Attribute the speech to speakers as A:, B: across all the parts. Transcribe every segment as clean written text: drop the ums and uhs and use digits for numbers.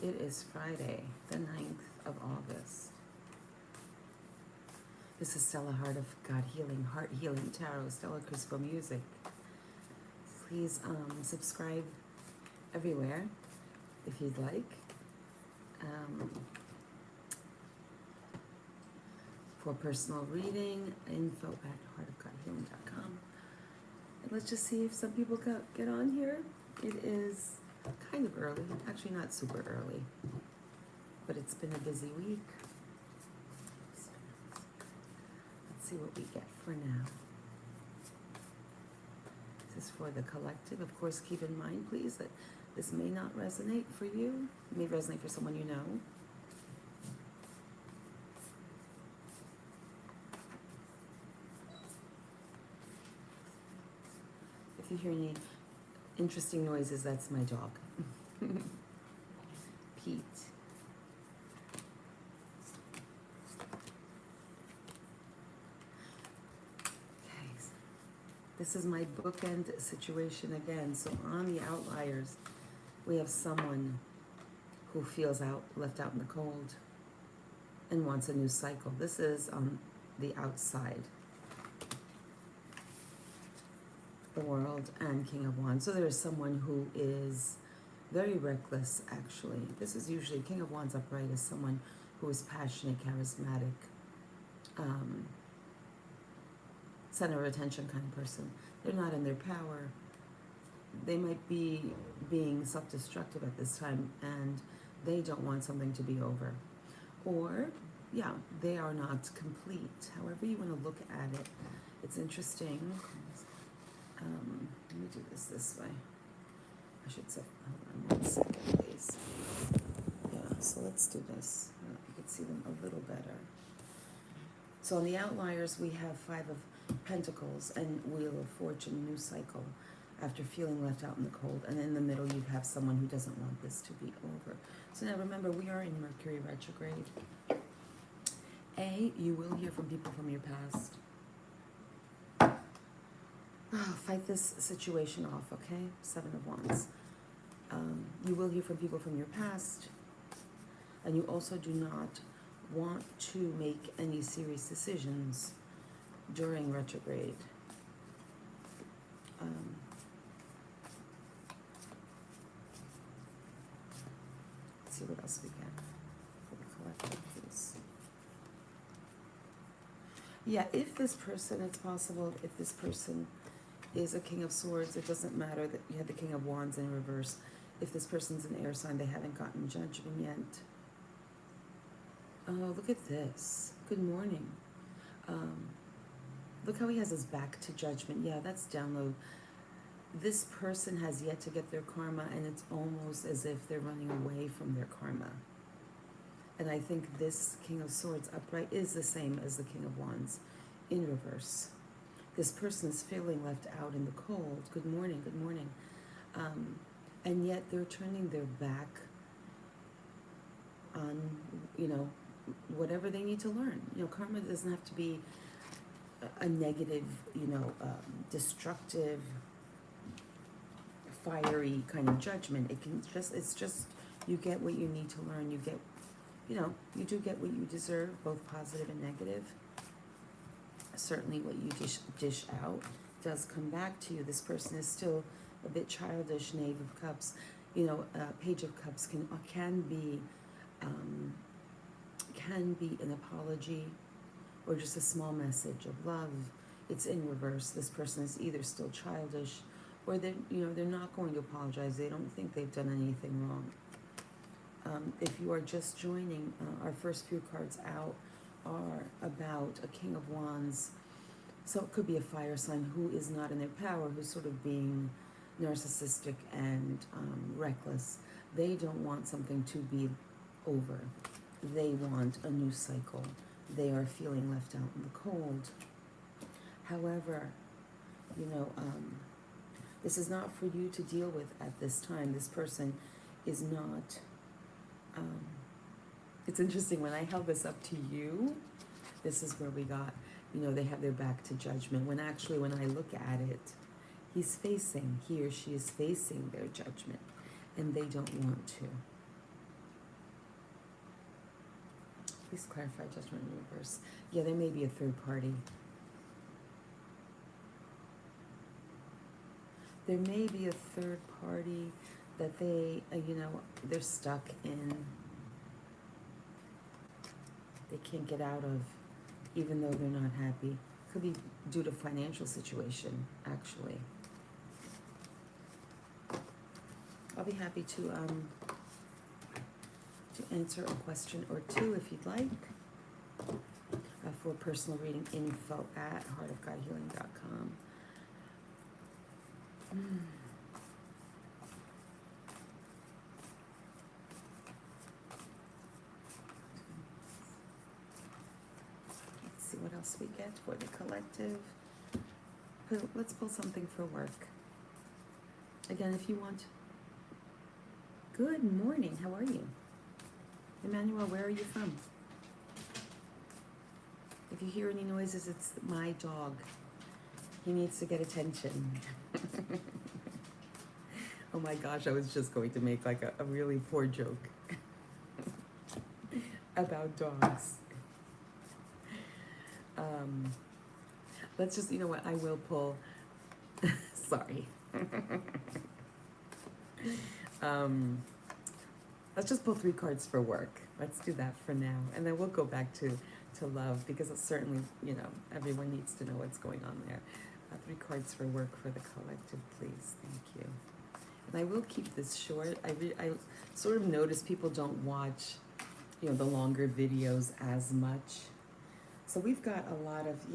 A: It is Friday, the 9th of August. This is Stella, Heart of God Healing, Heart Healing Tarot, Stella Crystal Music. Please subscribe everywhere if you'd like. For personal reading, info at heartofgodhealing.com. And let's just see if some people get on here. It is kind of early, actually not super early, but it's been a busy week. Let's see what we get for now. This is for the collective. Of course, keep in mind, please, that this may not resonate for you. It may resonate for someone you know. If you hear any interesting noises, that's my dog. Pete. Okay, this is my bookend situation again. So on the outliers, we have someone who feels left out in the cold and wants a new cycle. This is on the outside. The World and King of Wands. So there is someone who is very reckless, actually. This is usually King of Wands upright is someone who is passionate, charismatic, center of attention kind of person. They're not in their power. They might be being self-destructive at this time, and they don't want something to be over. Or, yeah, they are not complete. However you want to look at it, it's interesting. Let me do this way. I should say, hold on 1 second, please. Yeah, so let's do this. You can see them a little better. So on the outliers, we have 5 of Pentacles and Wheel of Fortune, new cycle, after feeling left out in the cold. And in the middle, you have someone who doesn't want this to be over. So now remember, we are in Mercury retrograde. You will hear from people from your past. Fight this situation off, okay? 7 of Wands. You will hear from people from your past, and you also do not want to make any serious decisions during retrograde. Let's see what else we get for the collective, please. Yeah, if this person, it's possible, if this person is a King of Swords, it doesn't matter that you had the King of Wands in reverse. If this person's an air sign, they haven't gotten judgment yet. Oh, look at this. Good morning. Look how he has his back to judgment. Yeah, that's download. This person has yet to get their karma, and it's almost as if they're running away from their karma. And I think this King of Swords upright is the same as the King of Wands in reverse. This person is feeling left out in the cold. Good morning, good morning. And yet they're turning their back on, whatever they need to learn. Karma doesn't have to be a negative, destructive, fiery kind of judgment. It's just, you get what you need to learn. You get, you do get what you deserve, both positive and negative. Certainly what you dish out does come back to you. This person is still a bit childish. Knave of Cups, Page of Cups can be an apology or just a small message of love. It's in reverse. This person is either still childish or they're not going to apologize. They don't think they've done anything wrong. If you are just joining, our first few cards out are about a King of Wands. So it could be a fire sign who is not in their power, who's sort of being narcissistic and reckless. They don't want something to be over. They want a new cycle. They are feeling left out in the cold. However, this is not for you to deal with at this time. This person is not... It's interesting, when I held this up to you, this is where we got, they have their back to judgment. When actually, when I look at it, he or she is facing their judgment, and they don't want to. Please clarify judgment in reverse. Yeah, there may be a third party. There may be a third party that they, they're stuck in. They can't get out of, even though they're not happy. Could be due to financial situation, actually. I'll be happy to answer a question or two if you'd like. For personal reading, info at heartofgodhealing.com. Let's see what else we get for the collective. Let's pull something for work. Again, if you want. Good morning. How are you? Emmanuel, where are you from? If you hear any noises, it's my dog. He needs to get attention. Oh my gosh, I was just going to make like a really poor joke about dogs. Let's just, you know what, I will pull, sorry. Let's just pull 3 cards for work. Let's do that for now. And then we'll go back to love, because it's certainly, everyone needs to know what's going on there. 3 cards for work for the collective, please. Thank you. And I will keep this short. I sort of notice people don't watch, the longer videos as much. So we've got a lot of,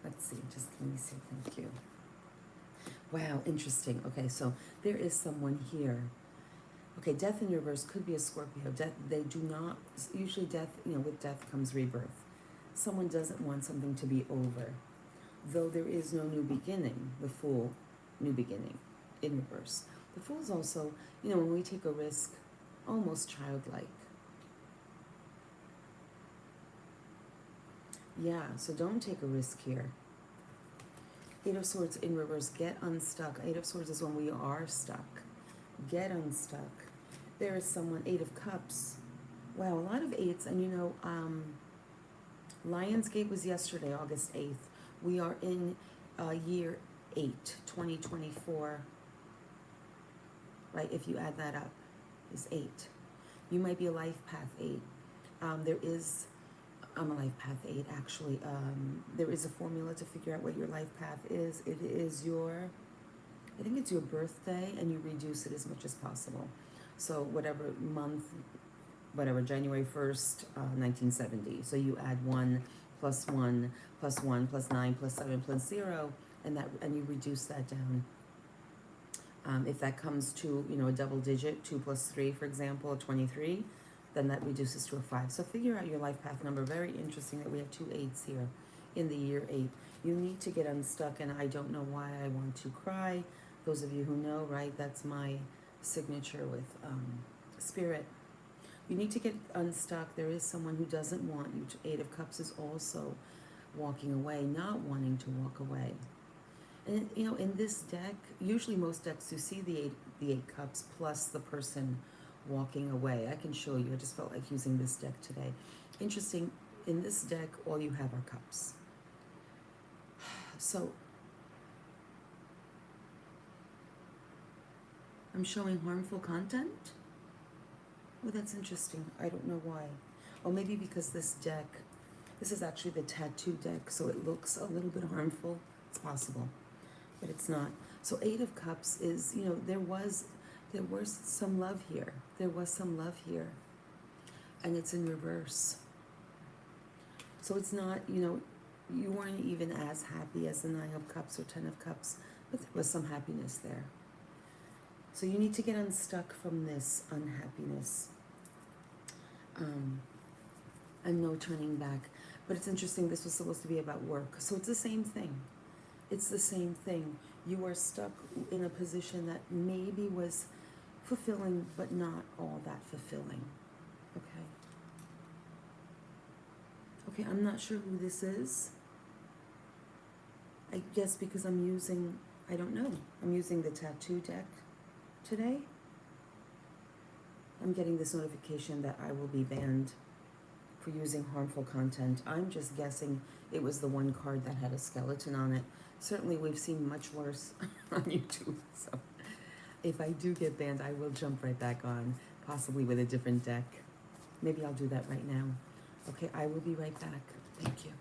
A: Let's see, just let me see, thank you. Wow, interesting. Okay, so there is someone here. Okay, death in reverse could be a Scorpio. Death, they do not, usually death, with death comes rebirth. Someone doesn't want something to be over. Though there is no new beginning, the Fool, new beginning, in reverse. The Fool is also, when we take a risk, almost childlike. Yeah, so don't take a risk here. 8 of Swords in reverse, get unstuck. 8 of Swords is when we are stuck. Get unstuck. There is someone, 8 of Cups. Wow, a lot of 8s. And Lionsgate was yesterday, August 8th. We are in year 8, 2024. Right, if you add that up, is 8. You might be a life path 8. I'm a life path 8, actually. There is a formula to figure out what your life path is. It is I think it's your birthday, and you reduce it as much as possible. So whatever month, January 1st, 1970. So you add 1 plus 1 plus 1 plus 9 plus 7 plus 0, and you reduce that down. If that comes to, a double digit, 2 plus 3, for example, 23, then that reduces to a 5. So figure out your life path number. Very interesting that we have 2 8s here in the year 8. You need to get unstuck, and I don't know why I want to cry. Those of you who know, right, that's my signature with Spirit. You need to get unstuck. There is someone who doesn't want you to. 8 of Cups is also walking away, not wanting to walk away. And, in this deck, usually most decks, you see the 8 Cups plus the person walking away. I can show you. I just felt like using this deck today. Interesting. In this deck, all you have are cups. So I'm showing harmful content. Oh, that's interesting. I don't know why. Oh, maybe because this is actually the tattoo deck, so it looks a little bit harmful. It's possible, but it's not. So 8 of Cups is, there was some love here. There was some love here. And it's in reverse. So it's not, you weren't even as happy as the 9 of Cups or 10 of Cups, but there was some happiness there. So you need to get unstuck from this unhappiness. And no turning back. But it's interesting, this was supposed to be about work. So it's the same thing. It's the same thing. You are stuck in a position that maybe was fulfilling, but not all that fulfilling. Okay. Okay, I'm not sure who this is. I guess because I'm using I don't know. I'm using the tattoo deck today. I'm getting this notification that I will be banned for using harmful content. I'm just guessing it was the one card that had a skeleton on it. Certainly we've seen much worse on YouTube. So if I do get banned, I will jump right back on, possibly with a different deck. Maybe I'll do that right now. Okay, I will be right back. Thank you.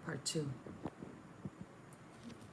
A: Part 2.